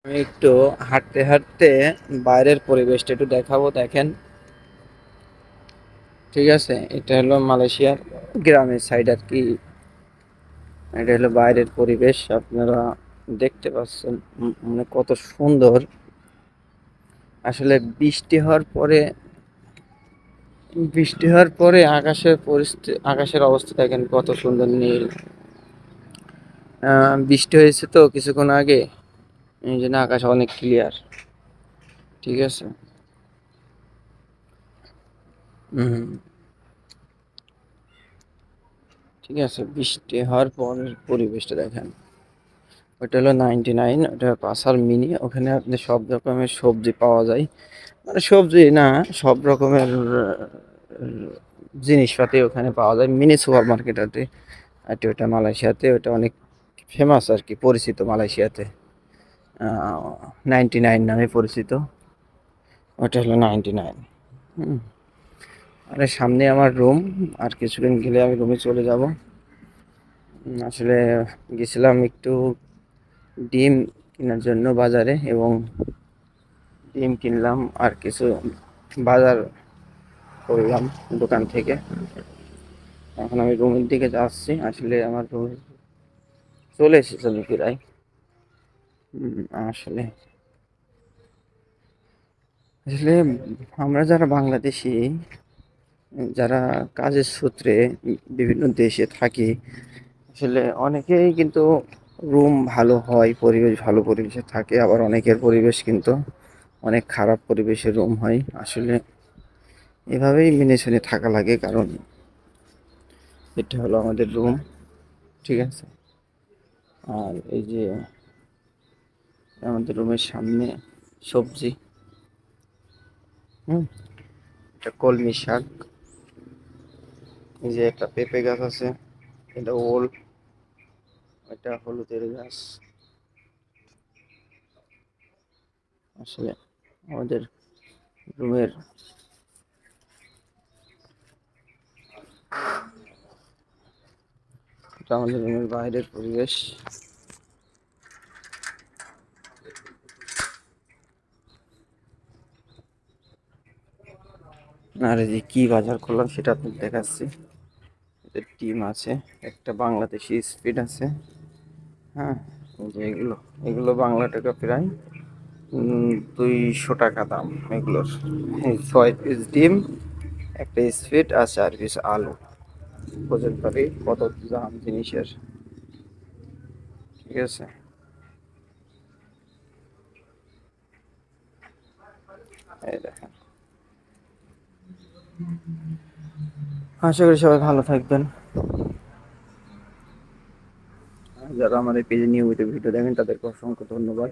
আমি একটু হাঁটতে হাঁটতে বাইরের পরিবেশটা একটু দেখাবো, দেখেন। ঠিক আছে, এটা হলো মালয়েশিয়ার গ্রামের সাইড আর কি। এটা হলো বাইরের পরিবেশ, আপনারা দেখতে পাচ্ছেন। মানে কত সুন্দর। আসলে বৃষ্টি হওয়ার পরে আকাশের অবস্থা দেখেন কত সুন্দর নীল। বৃষ্টি হয়েছে তো কিছুক্ষণ আগে, এই জন্য আকাশ অনেক ক্লিয়ার। ঠিক আছে। হুম। ঠিক আছে, বৃষ্টি হওয়ার পরের পরিবেশটা দেখেন। ওটা হলো 99, ওটা পাসার মিনি। ওখানে আপনি সব রকমের সবজি পাওয়া যায়। মানে সবজি না, সব রকমের জিনিসপাতি ওখানে পাওয়া যায়। মিনি সুপার মার্কেট আর কি। আর কি ওটা মালয়েশিয়াতে ওটা অনেক ফেমাস আর কি, পরিচিত মালয়েশিয়াতে। 99 নামে পরিচিত। ওটা হলো 99। হুম। আরে সামনে আমার রুম, আর কিছুদিন গেলে আমি রুমে চলে যাব। আসলে গেছিলাম একটু ডিম কেনার জন্য বাজারে, এবং ডিম কিনলাম আর কিছু বাজার করলাম দোকান থেকে। এখন আমি রুমের দিকে যাচ্ছি। আসলে আমার রুমে চলে এসেছি আমি প্রায়। আসলে আসলে আমরা যারা বাংলাদেশি, যারা কাজের সূত্রে বিভিন্ন দেশে থাকি, আসলে অনেকেই কিন্তু রুম ভালো হয়, পরিবেশ ভালো পরিবেশে থাকে, আবার অনেকের পরিবেশ কিন্তু অনেক খারাপ পরিবেশে রুম হয়। আসলে এভাবেই মেনে চলে থাকা লাগে, কারণ এটা হলো আমাদের রুম। ঠিক আছে। আর এই যে আমাদের রুমের সামনে সবজি, হুম, এটা কলমি শাক। এই যে একটা পেঁপে গাছ আছে, এটা ওল, এটা হলুদের গাছ। আসলে আমাদের রুমের এটা আমাদের রুমের বাইরের পরিবেশ। আর এই যে কি বাজার করলাম সেটা আপনাদের দেখাচ্ছি। এদের ডিম আছে, একটা বাংলাদেশি স্পিড আছে। হ্যাঁ, এই যে এগুলো এগুলো বাংলা টাকা প্রায় 200 টাকা দাম এগুলোর। এই 6 পিস ডিম, একটা স্পিড আর 4 পিস আলু। বুঝতে পারি কত দাম জিনিসের। ঠিক আছে। এই দেখেন। আশা করি সবাই ভালো থাকবেন। যারা আমার এই পেজে নিয়মিত ভিডিও দেখেন তাদেরকে অসংখ্য ধন্যবাদ।